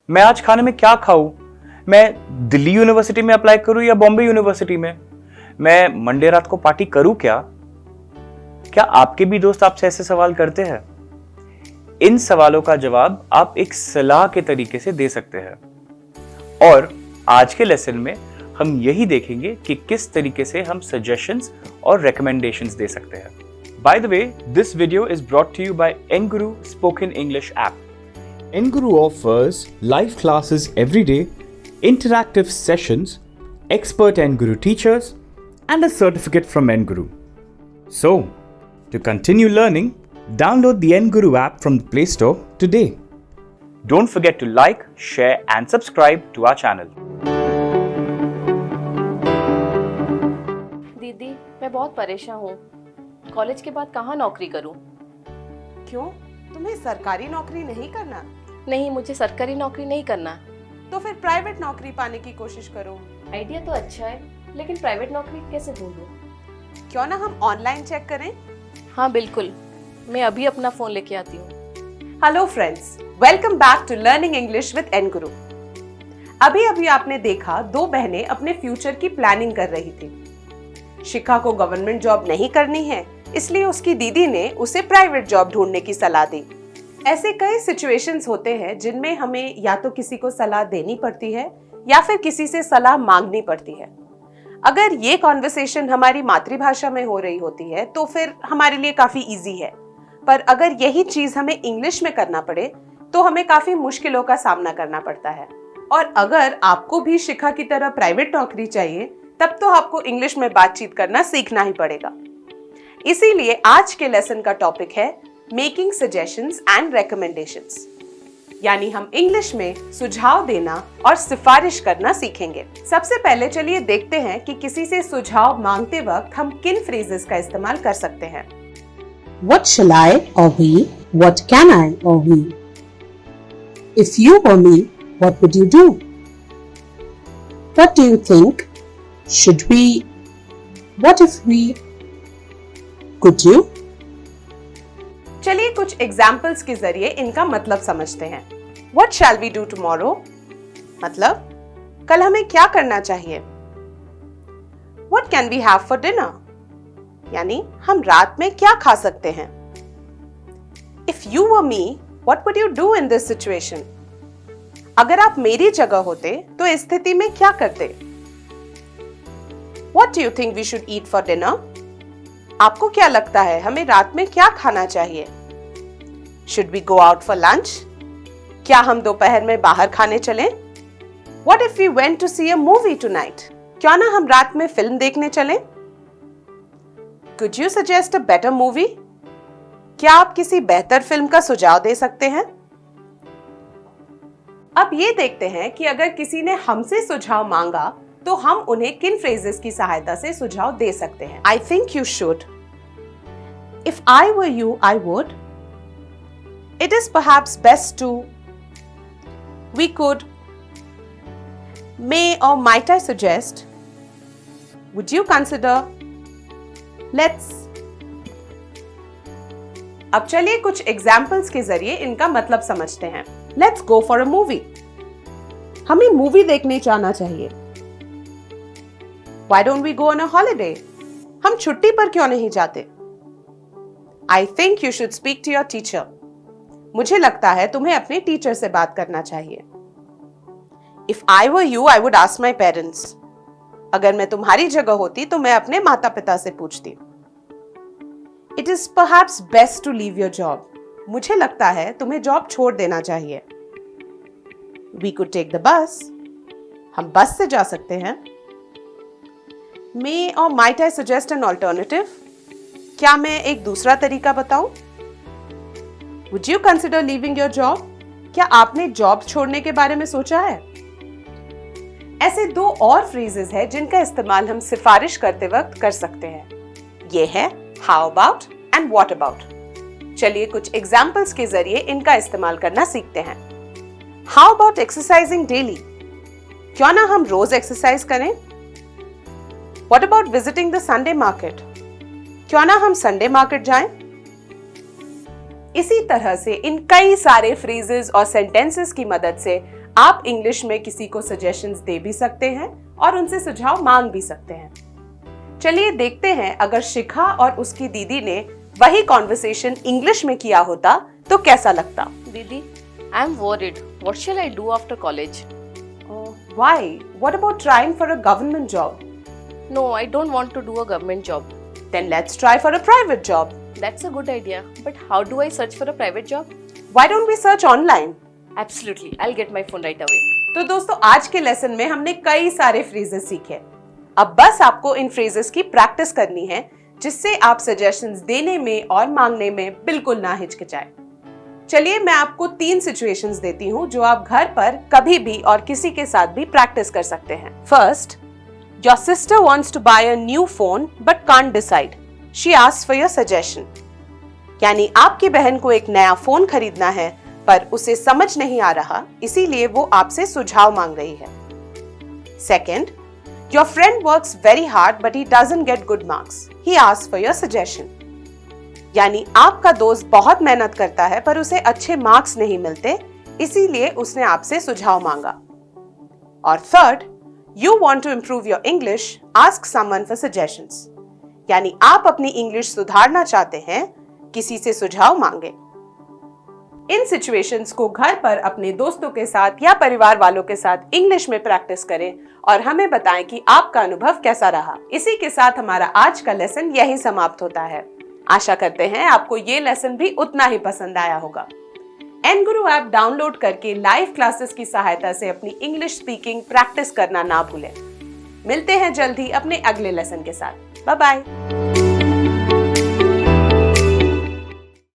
मैं आज खाने में क्या खाऊं? मैं दिल्ली यूनिवर्सिटी में अप्लाई करूं या बॉम्बे यूनिवर्सिटी में? मैं मंडे रात को पार्टी करूं क्या? क्या आपके भी दोस्त आपसे ऐसे सवाल करते हैं? इन सवालों का जवाब आप एक सलाह के तरीके से दे सकते हैं। और आज के लेसन में हम यही देखेंगे कि किस तरीके से हम सजेशंस और रिकमेंडेशंस दे सकते हैं। By the way, this video is brought to you by Nguru Spoken English app. Nguru offers live classes every day, interactive sessions, expert Nguru teachers, and a certificate from Nguru. So, to continue learning, download the Nguru app from the Play Store today. Don't forget to like, share, and subscribe to our channel. दीदी, मैं बहुत परेशान हूँ। College के बाद कहाँ नौकरी करूँ? क्यों? तुम्हें सरकारी नौकरी नहीं करना? नहीं, मुझे सरकारी नौकरी नहीं करना। तो फिर प्राइवेट नौकरी पाने की कोशिश करो। आइडिया तो अच्छा है, लेकिन प्राइवेट नौकरी कैसे ढूंढूं? क्यों ना हम ऑनलाइन चेक करें? हाँ बिल्कुल, मैं अभी अपना फोन लेके आती हूँ। Hello friends, welcome back to learning English with Enguru. अभी आपने देखा दो बहनें अपने फ्यूचर की प्लानिंग कर रही थी। शिखा को गवर्नमेंट जॉब नहीं करनी है, इसलिए उसकी दीदी ने उसे प्राइवेट जॉब ढूंढने की सलाह दी। ऐसे कई सिचुएशंस होते हैं जिनमें हमें या तो किसी को सलाह देनी पड़ती है या फिर किसी से सलाह मांगनी पड़ती है। अगर ये कॉन्वर्सेशन हमारी मातृभाषा में हो रही होती है तो फिर हमारे लिए काफी इजी है, पर अगर यही चीज हमें इंग्लिश में करना पड़े तो हमें काफी मुश्किलों का सामना करना पड़ता है। और अगर आपको भी शिखा की तरह प्राइवेट नौकरी चाहिए, तब तो आपको इंग्लिश में बातचीत करना सीखना ही पड़ेगा। इसीलिए आज के लेसन का टॉपिक है मेकिंग सजेशंस एंड रेकमेंडेशंस, यानी हम इंग्लिश में सुझाव देना और सिफारिश करना सीखेंगे। सबसे पहले चलिए देखते हैं कि किसी से सुझाव मांगते वक्त हम किन फ्रेजेस का इस्तेमाल कर सकते हैं। What shall I or we? What can I or we? If you were me, what would you do? What do you think? Should we? What if we? Could you? चलिए कुछ एग्जाम्पल्स के जरिए इनका मतलब समझते हैं। What shall we do tomorrow? मतलब कल हमें क्या करना चाहिए। What can we have for dinner? यानी हम रात में क्या खा सकते हैं। If you were me, what would you do in this situation? अगर आप मेरी जगह होते तो इस स्थिति में क्या करते। What do you think we should eat for dinner? आपको क्या लगता है हमें रात में क्या खाना चाहिए। Should we go out for lunch? क्या हम दोपहर में बाहर खाने चलें? What if we went to see a movie tonight? क्या ना हम रात में फिल्म देखने चलें? Could you suggest a better movie? क्या आप किसी बेहतर फिल्म का सुझाव दे सकते हैं? अब ये देखते हैं कि अगर किसी ने हमसे सुझाव मांगा तो हम उन्हें किन फ्रेजेस की सहायता से सुझाव दे सकते हैं। I think you should. If I were you, I would. It is perhaps best to. We could. May or might I suggest? Would you consider? Let's. अब चलिए कुछ एग्जाम्पल्स के जरिए इनका मतलब समझते हैं। Let's go for a movie. हमें मूवी देखने जाना चाहिए। Why don't we go on a holiday? हम छुट्टी पर क्यों नहीं जाते? I think you should speak to your teacher. मुझे लगता है तुम्हें अपने टीचर से बात करना चाहिए। If I were you, I would ask my parents. अगर मैं तुम्हारी जगह होती तो मैं अपने माता पिता से पूछती। It is perhaps best to leave your job. मुझे लगता है तुम्हें जॉब छोड़ देना चाहिए। We could take the bus. हम बस से जा सकते हैं। May or might I suggest an alternative? क्या मैं एक दूसरा तरीका बताऊं? Would you consider leaving your job? क्या आपने जॉब छोड़ने के बारे में सोचा है? ऐसे दो और फ्रेजेस हैं जिनका इस्तेमाल हम सिफारिश करते वक्त कर सकते हैं। ये है how about and what about. चलिए कुछ एग्जाम्पल्स के जरिए इनका इस्तेमाल करना सीखते हैं। How about exercising daily? क्यों ना हम रोज एक्सरसाइज करें? What about visiting the Sunday market? क्यों ना हम संडे मार्केट जाएं? इसी तरह से इन कई सारे फ्रेजेस और सेंटेंसेस की मदद से आप इंग्लिश में किसी को सजेशंस दे भी सकते हैं और उनसे सुझाव मांग भी सकते हैं। चलिए देखते हैं अगर शिखा और उसकी दीदी ने वही कॉन्वर्सेशन इंग्लिश में किया होता तो कैसा लगता। दीदी, I am worried, what shell I do after college? Why? What about trying for a government job? No, I don't want to do a government job. Then let's try for a private job. That's a good idea, but how do I search for a private job? Why don't we search online? Absolutely, I'll get my phone right away. तो दोस्तों आज के lesson में हमने कई सारे phrases सीखे। अब बस आपको इन फ्रेजेस की प्रैक्टिस करनी है जिससे आप सजेशंस देने में और मांगने में बिल्कुल ना हिचकिचाएं। चलिए मैं आपको 3 सिचुएशंस देती हूँ जो आप घर पर कभी भी और किसी के साथ भी प्रैक्टिस कर सकते हैं। First, your sister wants to buy a new phone but can't decide, she asks for your suggestion. यानी आपकी बहन को एक नया फोन खरीदना है पर उसे समझ नहीं आ रहा, इसीलिए वो आपसे सुझाव मांग रही है। Second, your friend works very hard but he doesn't get good marks, he asks for your suggestion. यानी आपका दोस्त बहुत मेहनत करता है पर उसे अच्छे मार्क्स नहीं मिलते, इसीलिए उसने आपसे सुझाव मांगा। और third, you want to improve your English, ask someone for suggestions. यानी आप अपनी इंग्लिश सुधारना चाहते हैं, किसी से सुझाव मांगे। इन सिचुएशंस को घर पर अपने दोस्तों के साथ या परिवार वालों के साथ इंग्लिश में प्रैक्टिस करें और हमें बताएं कि आपका अनुभव कैसा रहा। इसी के साथ हमारा आज का लेसन यहीं समाप्त होता है। आशा करते हैं आपको ये लेसन भी उतना ही पसंद आया होगा। एन गुरु ऐप डाउनलोड करके लाइव क्लासेस की सहायता से अपनी इंग्लिश स्पीकिंग प्रैक्टिस करना ना भूलें। मिलते हैं जल्द ही अपने अगले लेसन के साथ। Bye bye.